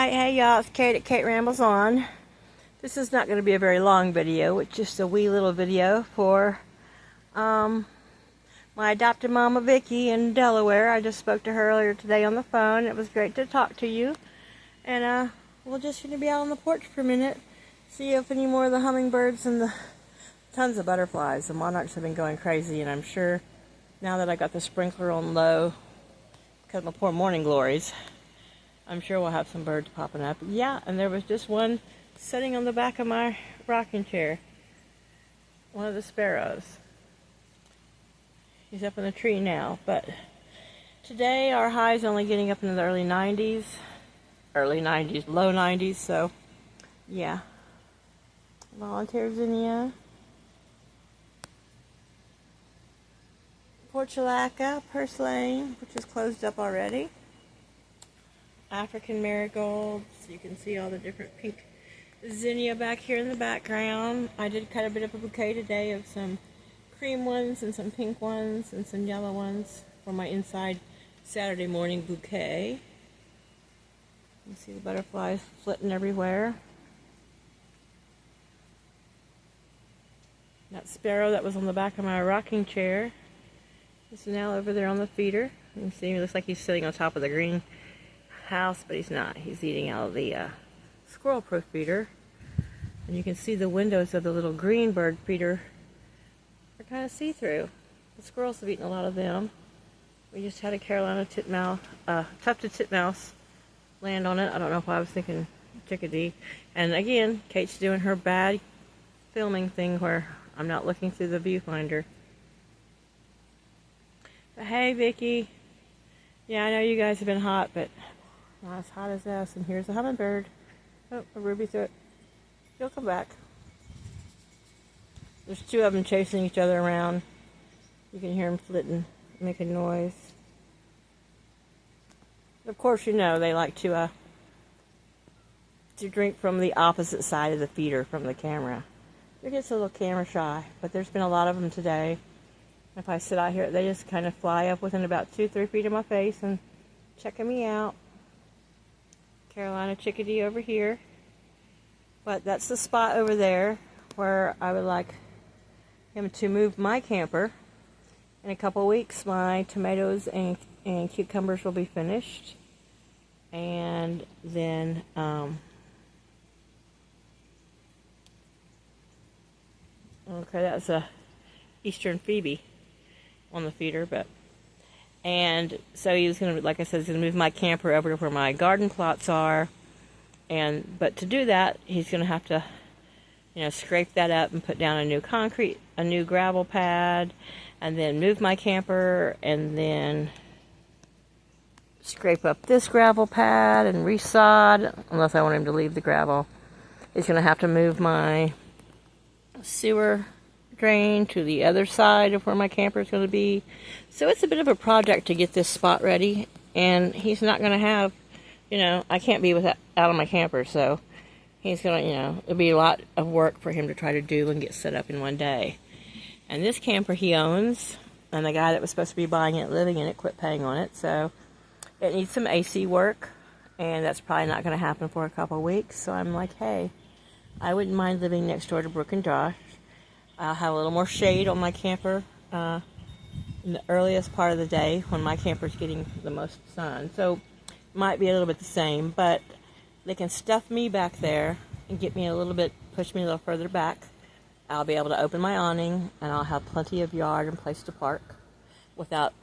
Alright, hey y'all, it's Kate at Kate Rambles On. This is not going to be a very long video. It's just a wee little video for my adopted mama Vicki in Delaware. I just spoke to her earlier today on the phone. It was great to talk to you. And we're just going to be out on the porch for a minute. See if any more of the hummingbirds and the tons of butterflies. The monarchs have been going crazy, and I'm sure now that I got the sprinkler on low because of my poor morning glories, I'm sure we'll have some birds popping up. Yeah, and there was just one sitting on the back of my rocking chair. One of the sparrows. He's up in the tree now, but today our high is only getting up into the early 90s. Low 90s, so yeah. Volunteer zinnia. Portulaca, purslane, which is closed up already. African marigolds. You can see all the different pink zinnia back here in the background. I did cut a bit of a bouquet today of some cream ones and some pink ones and some yellow ones for my inside Saturday morning bouquet. You see the butterflies flitting everywhere. That sparrow that was on the back of my rocking chair is now over there on the feeder. You can see he looks like he's sitting on top of the green house, but he's not. He's eating out of the squirrel-proof feeder. And you can see the windows of the little green bird feeder are kind of see-through. The squirrels have eaten a lot of them. We just had a Carolina titmouse, tufted titmouse land on it. I don't know if I was thinking chickadee. And again, Kate's doing her bad filming thing where I'm not looking through the viewfinder. But hey, Vicki. Yeah, I know you guys have been hot, but not as hot as us. And here's a hummingbird. Oh, a ruby throat. He'll come back. There's two of them chasing each other around. You can hear them flitting, making noise. Of course, you know they like to drink from the opposite side of the feeder from the camera. They're just a little camera shy, but there's been a lot of them today. If I sit out here, they just kind of fly up within about 2-3 feet of my face and checking me out. Carolina chickadee over here. But that's the spot over there where I would like him to move my camper. In a couple weeks, my tomatoes and cucumbers will be finished. And then, okay, that's a Eastern Phoebe on the feeder, and so he was going to, like I said, he's going to move my camper over to where my garden plots are, but to do that, he's going to have to, scrape that up and put down a new gravel pad, and then move my camper, and then scrape up this gravel pad and resod, unless I want him to leave the gravel. He's going to have to move my sewer drain to the other side of where my camper is going to be. So it's a bit of a project to get this spot ready, and he's not going to have, I can't be out of my camper, so he's going to, it'll be a lot of work for him to try to do and get set up in one day. And this camper he owns, and the guy that was supposed to be buying it, living in it, quit paying on it, so it needs some AC work, and that's probably not going to happen for a couple of weeks. So I'm like, hey, I wouldn't mind living next door to Brooke and Josh. I'll have a little more shade on my camper in the earliest part of the day when my camper's getting the most sun. So might be a little bit the same, but they can stuff me back there and get me push me a little further back. I'll be able to open my awning, and I'll have plenty of yard and place to park without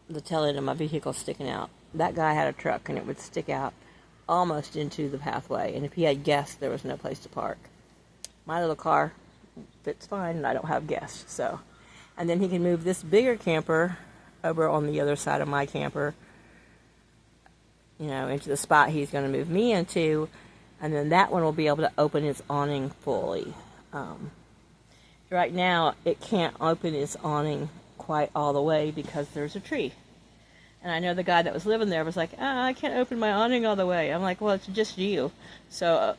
the tail end of my vehicle sticking out. That guy had a truck, and it would stick out almost into the pathway, and if he had guests, there was no place to park. My little car fits fine, and I don't have guests, so. And then he can move this bigger camper over on the other side of my camper, into the spot he's going to move me into, and then that one will be able to open its awning fully. Right now, it can't open its awning quite all the way because there's a tree. And I know the guy that was living there was like, I can't open my awning all the way. I'm like, well, it's just you. So,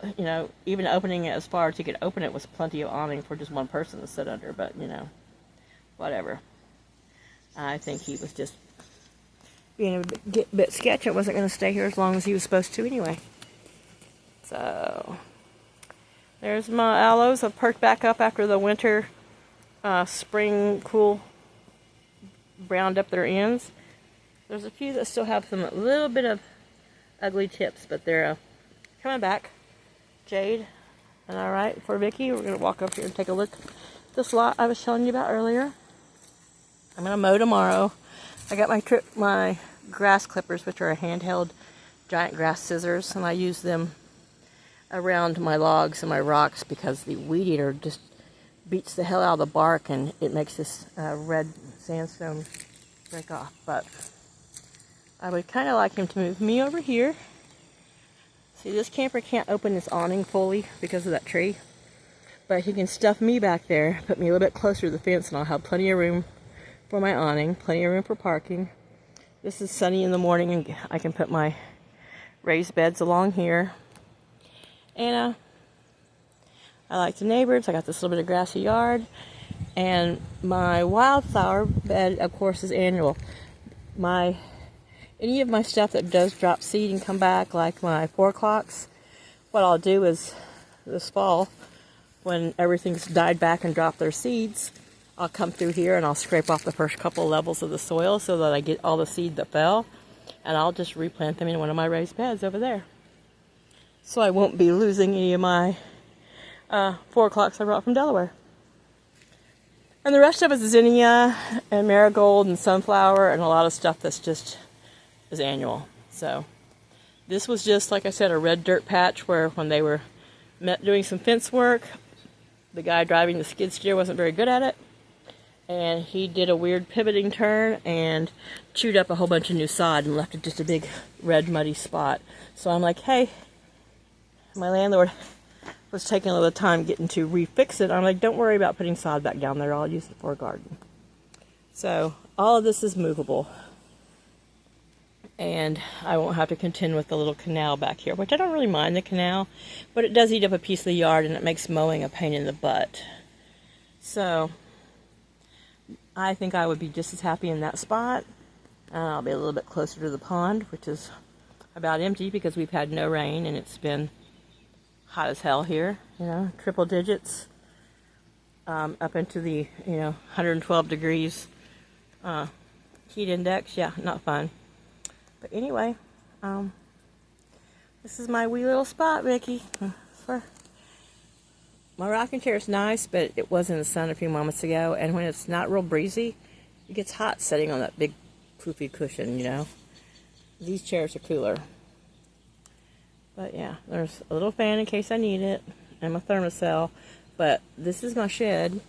even opening it as far as he could open it was plenty of awning for just one person to sit under. But, whatever. I think he was just being a bit sketchy. I wasn't going to stay here as long as he was supposed to anyway. So there's my aloes. I've perked back up after the winter, spring cool browned up their ends. There's a few that still have some little bit of ugly tips, but they're coming back. Jade, and all right, for Vicki, we're going to walk up here and take a look at this lot I was telling you about earlier. I'm going to mow tomorrow. I got my grass clippers, which are a handheld giant grass scissors, and I use them around my logs and my rocks because the weed eater just beats the hell out of the bark and it makes this red sandstone break off. But I would kind of like him to move me over here. See, this camper can't open this awning fully because of that tree, but he can stuff me back there, put me a little bit closer to the fence, and I'll have plenty of room for my awning, plenty of room for parking. This is sunny in the morning, and I can put my raised beds along here. And I like the neighbors. I got this little bit of grassy yard, and my wildflower bed, of course, is annual. Any of my stuff that does drop seed and come back, like my 4 o'clocks, what I'll do is this fall, when everything's died back and dropped their seeds, I'll come through here and I'll scrape off the first couple levels of the soil so that I get all the seed that fell, and I'll just replant them in one of my raised beds over there. So I won't be losing any of my 4 o'clocks I brought from Delaware. And the rest of it is zinnia and marigold and sunflower and a lot of stuff that's just is annual. So this was just, like I said, a red dirt patch where when they were doing some fence work, the guy driving the skid steer wasn't very good at it, and he did a weird pivoting turn and chewed up a whole bunch of new sod and left it just a big red muddy spot. So I'm like, hey, my landlord was taking a little time getting to refix it. I'm like, don't worry about putting sod back down there. I'll use it for a garden. So all of this is movable, and I won't have to contend with the little canal back here, which I don't really mind the canal, but it does eat up a piece of the yard and it makes mowing a pain in the butt. So I think I would be just as happy in that spot. I'll be a little bit closer to the pond, which is about empty because we've had no rain and it's been hot as hell here, you know, triple digits, up into the, 112 degrees heat index. Yeah, not fun. But anyway, this is my wee little spot, Vicki. My rocking chair is nice, but it was in the sun a few moments ago, and when it's not real breezy, it gets hot sitting on that big poofy cushion, These chairs are cooler. But yeah, there's a little fan in case I need it, and my thermocell. But this is my shed.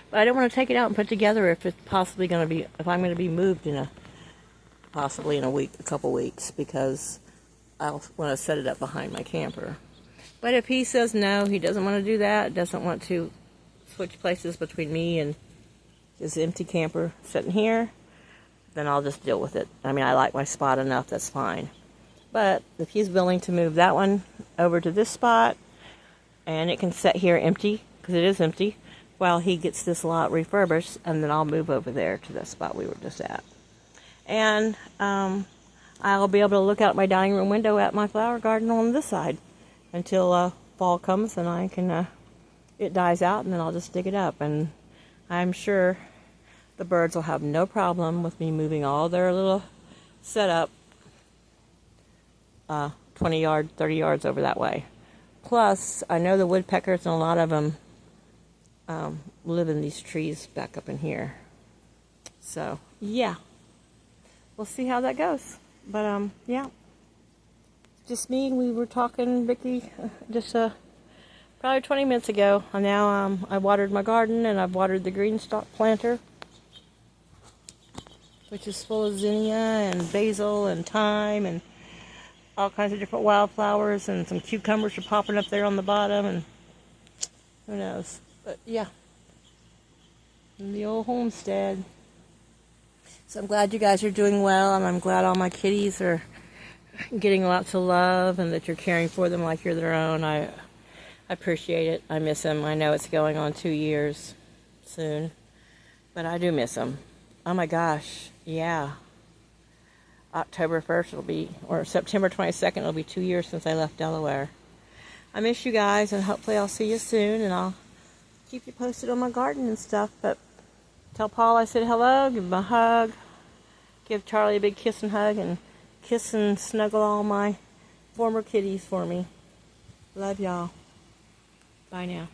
But I don't want to take it out and put together if it's possibly going to be, if I'm going to be moved possibly in a couple weeks, because I'll want to set it up behind my camper. But if he says no, he doesn't want to do that, doesn't want to switch places between me and his empty camper sitting here, then I'll just deal with it. I mean, I like my spot enough, that's fine. But if he's willing to move that one over to this spot, and it can sit here empty, because it is empty, while he gets this lot refurbished, and then I'll move over there to the spot we were just at. And I'll be able to look out my dining room window at my flower garden on this side until fall comes and I can, it dies out, and then I'll just dig it up. And I'm sure the birds will have no problem with me moving all their little setup 20 yards, 30 yards over that way. Plus, I know the woodpeckers, and a lot of them live in these trees back up in here. So, yeah. We'll see how that goes. But, yeah. Just me. We were talking, Vicki, just probably 20 minutes ago. And now I watered my garden, and I've watered the green stalk planter, which is full of zinnia and basil and thyme and all kinds of different wildflowers, and some cucumbers are popping up there on the bottom, and who knows. But yeah, in the old homestead. So I'm glad you guys are doing well, and I'm glad all my kitties are getting lots of love, and that you're caring for them like you're their own. I appreciate it. I miss them. I know it's going on 2 years soon, but I do miss them. Oh my gosh, yeah. October 1st, it'll be, or September 22nd, it'll be 2 years since I left Delaware. I miss you guys, and hopefully I'll see you soon, and I'll keep you posted on my garden and stuff. But tell Paul I said hello, give him a hug, give Charlie a big kiss and hug, and kiss and snuggle all my former kitties for me. Love y'all. Bye now.